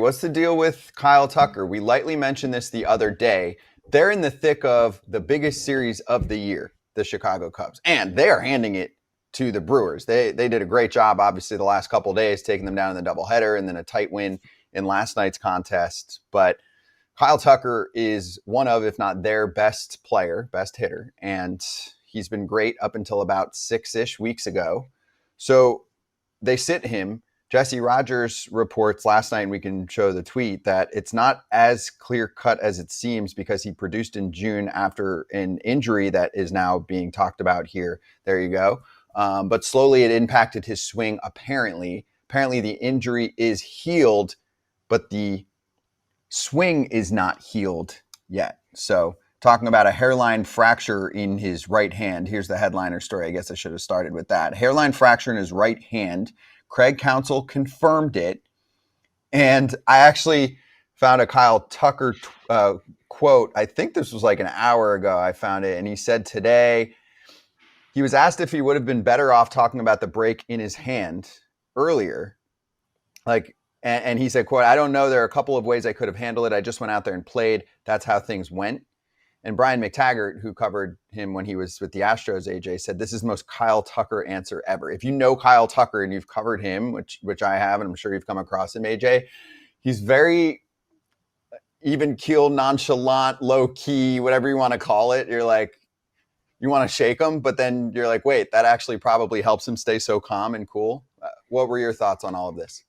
What's the deal with Kyle Tucker? We lightly mentioned this the other day. They're in the thick of the biggest series of the year, the Chicago Cubs, and they are handing it to the Brewers. They did a great job, obviously, the last couple of days, taking them down in the doubleheader and then a tight win in last night's contest. But Kyle Tucker is one of, if not their best player, best hitter, and he's been great up until about 6-ish weeks ago. So they sit him. Jesse Rogers reports last night, and we can show the tweet, that it's not as clear-cut as it seems because he produced in June after an injury that is now being talked about here. There you go. But slowly it impacted his swing, apparently. Apparently the injury is healed, but the swing is not healed yet. So talking about a hairline fracture in his right hand. Here's the headliner story. I guess I should have started with that. Hairline fracture in his right hand. Craig Counsell confirmed it. And I actually found a Kyle Tucker quote. I think this was like an hour ago I found it. And he said today, he was asked if he would have been better off talking about the break in his hand earlier. And he said, quote, "I don't know. There are a couple of ways I could have handled it. I just went out there and played. That's how things went." And Brian McTaggart, who covered him when he was with the Astros, AJ, said, "This is the most Kyle Tucker answer ever." If you know Kyle Tucker and you've covered him, which I have, and I'm sure you've come across him, AJ, he's very even keel, nonchalant, low key, whatever you want to call it. You're like, you want to shake him, but then you're like, wait, that actually probably helps him stay so calm and cool. What were your thoughts on all of this?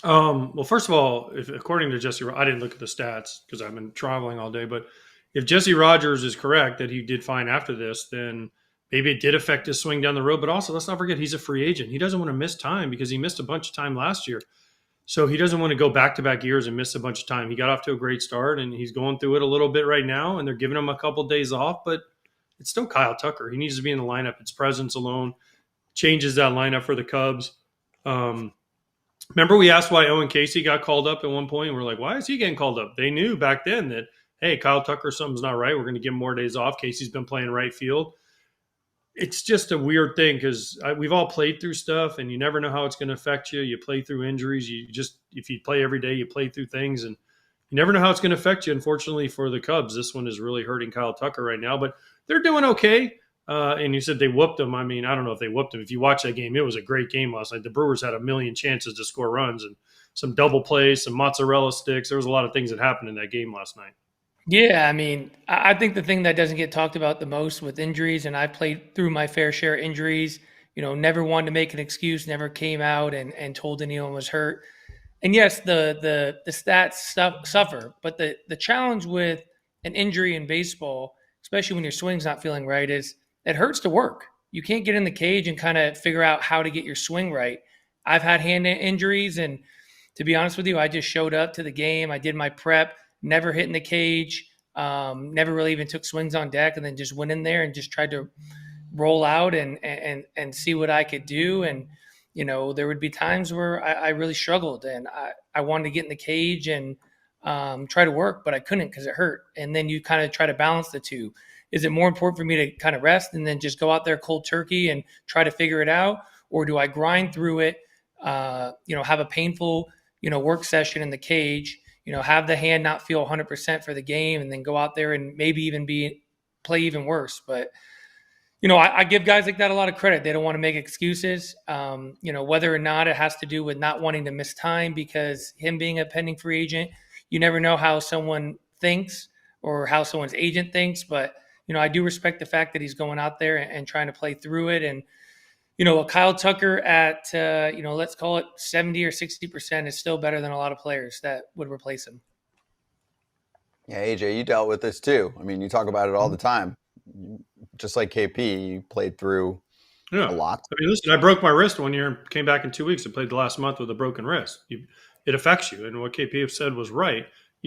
Well, first of all, according to Jesse, I didn't look at the stats because I've been traveling all day, but if Jesse Rogers is correct that he did fine after this, then maybe it did affect his swing down the road. But also, let's not forget, he's a free agent. He doesn't want to miss time because he missed a bunch of time last year. So he doesn't want to go back-to-back years and miss a bunch of time. He got off to a great start, and he's going through it a little bit right now, and they're giving him a couple of days off, but it's still Kyle Tucker. He needs to be in the lineup. Its presence alone changes that lineup for the Cubs. Remember we asked why Owen Casey got called up at one point, and we're like, why is he getting called up? They knew back then that, hey, Kyle Tucker, something's not right. We're going to give him more days off. Casey's been playing right field. It's just a weird thing because we've all played through stuff, and you never know how it's going to affect you. You play through injuries. If you play every day, you play through things, and you never know how it's going to affect you. Unfortunately for the Cubs, this one is really hurting Kyle Tucker right now, but they're doing okay. And you said they whooped him. I mean, I don't know if they whooped him. If you watch that game, it was a great game last night. The Brewers had a million chances to score runs and some double plays, some mozzarella sticks. There was a lot of things that happened in that game last night. Yeah, I mean, I think the thing that doesn't get talked about the most with injuries, and I've played through my fair share of injuries, never wanted to make an excuse, never came out and told anyone was hurt. And yes, the stats suffer, but the challenge with an injury in baseball, especially when your swing's not feeling right, is it hurts to work. You can't get in the cage and kind of figure out how to get your swing right. I've had hand injuries, and to be honest with you, I just showed up to the game. I did my prep, never hit in the cage, never really even took swings on deck, and then just went in there and just tried to roll out and see what I could do. And, there would be times where I really struggled, and I wanted to get in the cage and try to work, but I couldn't because it hurt. And then you kind of try to balance the two. Is it more important for me to kind of rest and then just go out there cold turkey and try to figure it out? Or do I grind through it, have a painful, work session in the cage, have the hand not feel 100% for the game, and then go out there and maybe even play even worse. But, I give guys like that a lot of credit. They don't want to make excuses, whether or not it has to do with not wanting to miss time because him being a pending free agent, you never know how someone thinks or how someone's agent thinks. But, I do respect the fact that he's going out there and trying to play through it. And, Kyle Tucker at, let's call it 70 or 60% is still better than a lot of players that would replace him. Yeah, AJ, you dealt with this too. I mean, you talk about it all the time. Just like KP, you played through a lot. I mean, listen, I broke my wrist one year and came back in 2 weeks and played the last month with a broken wrist. It affects you. And what KP said was right.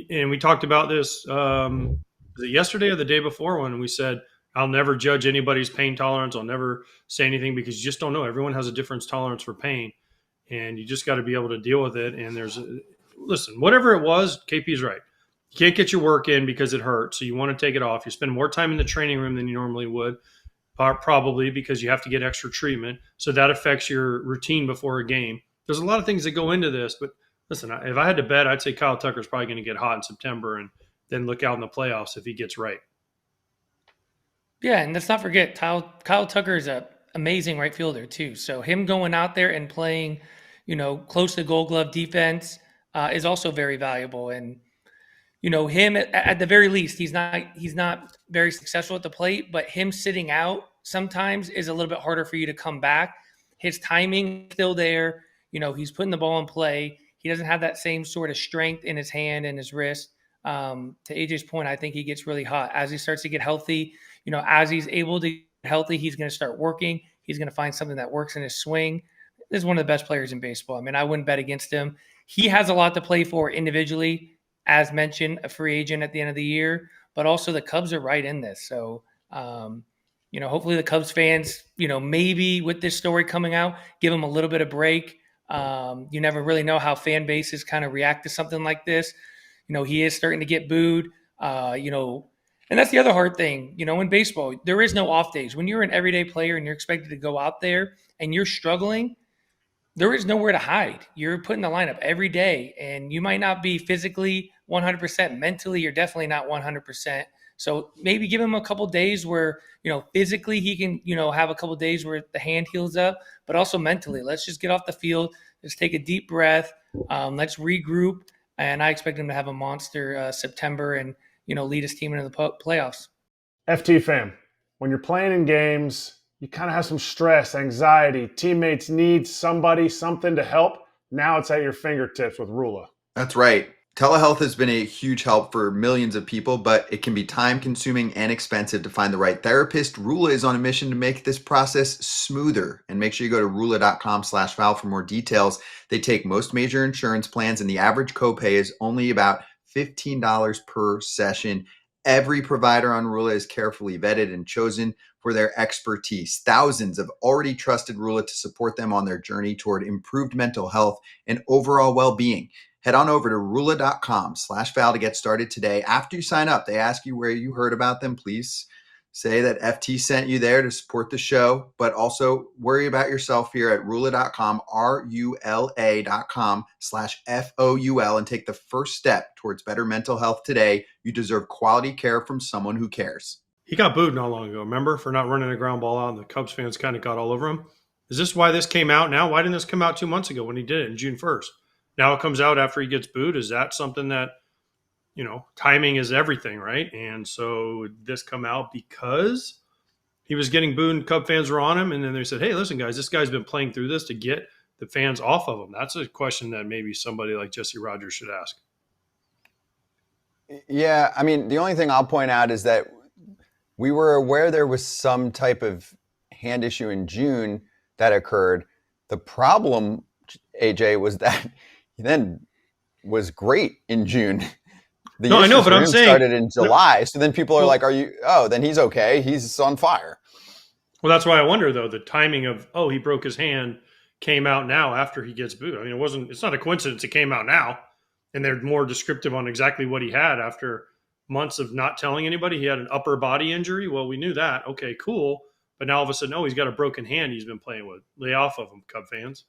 And we talked about this was it yesterday or the day before when we said, I'll never judge anybody's pain tolerance. I'll never say anything because you just don't know. Everyone has a different tolerance for pain, and you just got to be able to deal with it. And listen, whatever it was, KP's right. You can't get your work in because it hurts, so you want to take it off. You spend more time in the training room than you normally would, probably because you have to get extra treatment. So that affects your routine before a game. There's a lot of things that go into this, but Listen, if I had to bet, I'd say Kyle Tucker's probably going to get hot in September and then look out in the playoffs if he gets right. Yeah, and let's not forget Kyle Tucker is a amazing right fielder too. So him going out there and playing, close to Gold Glove defense is also very valuable. And him at the very least, he's not very successful at the plate, but him sitting out sometimes is a little bit harder for you to come back. His timing still there. He's putting the ball in play. He doesn't have that same sort of strength in his hand and his wrist. To AJ's point, I think he gets really hot as he starts to get healthy. As he's able to get healthy, he's going to start working. He's going to find something that works in his swing. This is one of the best players in baseball. I mean, I wouldn't bet against him. He has a lot to play for individually. As mentioned, a free agent at the end of the year, but also the Cubs are right in this. So, hopefully the Cubs fans, maybe with this story coming out, give them a little bit of break. You never really know how fan bases kind of react to something like this. He is starting to get booed, and that's the other hard thing, in baseball, there is no off days. When you're an everyday player and you're expected to go out there and you're struggling, there is nowhere to hide. You're put in the lineup every day, and you might not be physically 100%. Mentally, you're definitely not 100%. So maybe give him a couple days where, physically he can, have a couple days where the hand heals up, but also mentally. Let's just get off the field. Let's take a deep breath. Let's regroup. And I expect him to have a monster September and, lead his team into the playoffs. FT fam, when you're playing in games, you kind of have some stress, anxiety. Teammates need somebody, something to help. Now it's at your fingertips with Rula. That's right. Telehealth has been a huge help for millions of people, but it can be time consuming and expensive to find the right therapist. Rula is on a mission to make this process smoother. And make sure you go to rula.com/Val for more details. They take most major insurance plans, and the average copay is only about $15 per session. Every provider on Rula is carefully vetted and chosen for their expertise. Thousands have already trusted Rula to support them on their journey toward improved mental health and overall well-being. Head on over to rula.com/Val to get started today. After you sign up, they ask you where you heard about them. Please say that FT sent you there to support the show, but also worry about yourself here at rula.com, RULA.com/FOUL, and take the first step towards better mental health today. You deserve quality care from someone who cares. He got booed not long ago, remember, for not running a ground ball out, and the Cubs fans kind of got all over him. Is this why this came out now? Why didn't this come out 2 months ago when he did it in June 1st? Now it comes out after he gets booed. Is that something that, timing is everything, right? And so this come out because he was getting booed and Cub fans were on him. And then they said, hey, listen, guys, this guy's been playing through this to get the fans off of him. That's a question that maybe somebody like Jesse Rogers should ask. Yeah, I mean, the only thing I'll point out is that we were aware there was some type of hand issue in June that occurred. The problem, AJ, was that he then was great in June. No, I know, but I'm saying started in July. So then people are like, then he's okay. He's on fire. Well, that's why I wonder, though, the timing of, he broke his hand came out now after he gets booed. I mean, it's not a coincidence it came out now. And they're more descriptive on exactly what he had after months of not telling anybody. He had an upper body injury. Well, we knew that. Okay, cool. But now all of a sudden, he's got a broken hand he's been playing with. Lay off of him, Cub fans.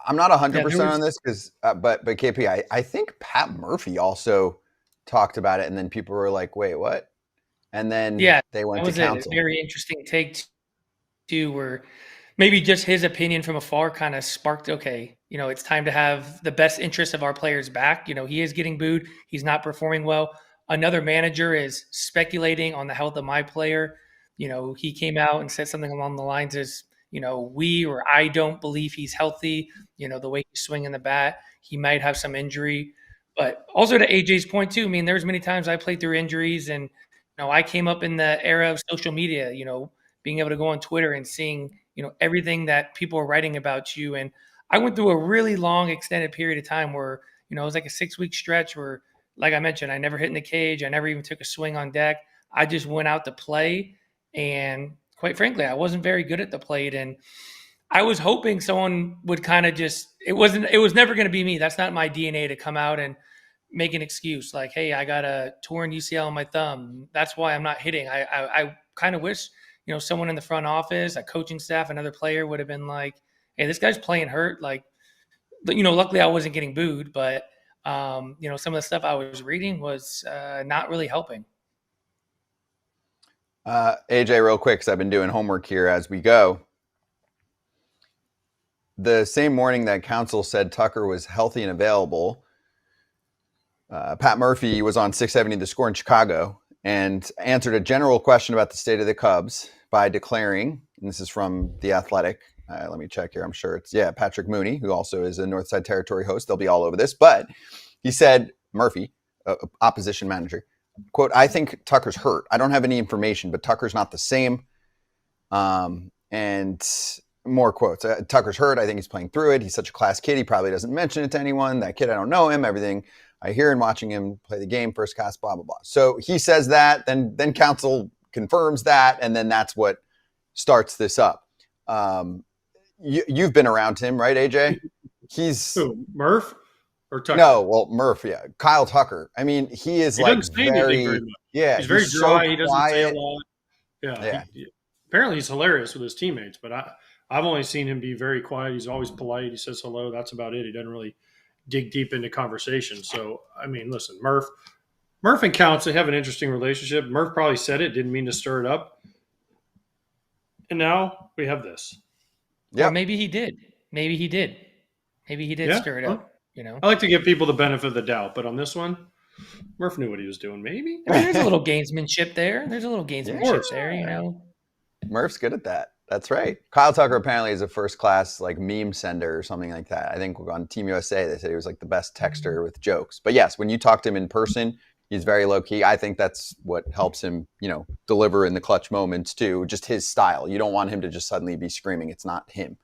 I'm not 100% on this but KP, I think Pat Murphy also talked about it, and then people were like, "Wait, what?" And then they went to Counsell. That was a very interesting take too, where maybe just his opinion from afar kind of sparked. Okay, it's time to have the best interest of our players back. He is getting booed. He's not performing well. Another manager is speculating on the health of my player. He came out and said something along the lines as, I don't believe he's healthy. The way he's swinging the bat, he might have some injury. But also to AJ's point too, I mean, there's many times I played through injuries, and I came up in the era of social media, being able to go on Twitter and seeing, everything that people are writing about you. And I went through a really long extended period of time where, it was like a 6-week stretch where, like I mentioned, I never hit in the cage. I never even took a swing on deck. I just went out to play, and quite frankly, I wasn't very good at the plate, and I was hoping someone would kind of it was never going to be me. That's not my DNA to come out and make an excuse like, hey, I got a torn UCL on my thumb. That's why I'm not hitting. I kind of wish, someone in the front office, a coaching staff, another player would have been like, hey, this guy's playing hurt. Like, luckily I wasn't getting booed, but some of the stuff I was reading was not really helping. AJ, real quick, because I've been doing homework here as we go. The same morning that Counsell said Tucker was healthy and available, Pat Murphy was on 670 The Score in Chicago and answered a general question about the state of the Cubs by declaring, and this is from The Athletic. Let me check here. I'm sure it's, Patrick Mooney, who also is a Northside Territory host. They'll be all over this. But he said, Murphy, opposition manager, quote, "I think Tucker's hurt. I don't have any information, but Tucker's not the same." And more quotes. "Tucker's hurt. I think he's playing through it. He's such a class kid. He probably doesn't mention it to anyone. That kid, I don't know him. Everything I hear and watching him play the game, first cast, blah, blah, blah." So he says that, then Counsell confirms that, and then that's what starts this up. You've been around him, right, AJ? He's Who, Murph or Tucker? No, well, Murph, yeah. Kyle Tucker. I mean, he is he like doesn't say anything very much. Yeah, he's very dry. He doesn't say a quiet. lot. Yeah. Apparently he's hilarious with his teammates, but I've only seen him be very quiet. He's always polite. He says hello. That's about it. He doesn't really dig deep into conversation. So, I mean, listen, Murph and Counsell have an interesting relationship. Murph probably said it, didn't mean to stir it up. And now we have this. Yeah, maybe he did. Maybe he did stir it up. I like to give people the benefit of the doubt, but on this one, Murph knew what he was doing. Maybe there's a little gamesmanship there. Murph's good at that. That's right. Kyle Tucker apparently is a first class like meme sender or something like that. I think on Team USA they said he was like the best texter with jokes. But yes, when you talk to him in person, he's very low key. I think that's what helps him, deliver in the clutch moments too. Just his style. You don't want him to just suddenly be screaming. It's not him.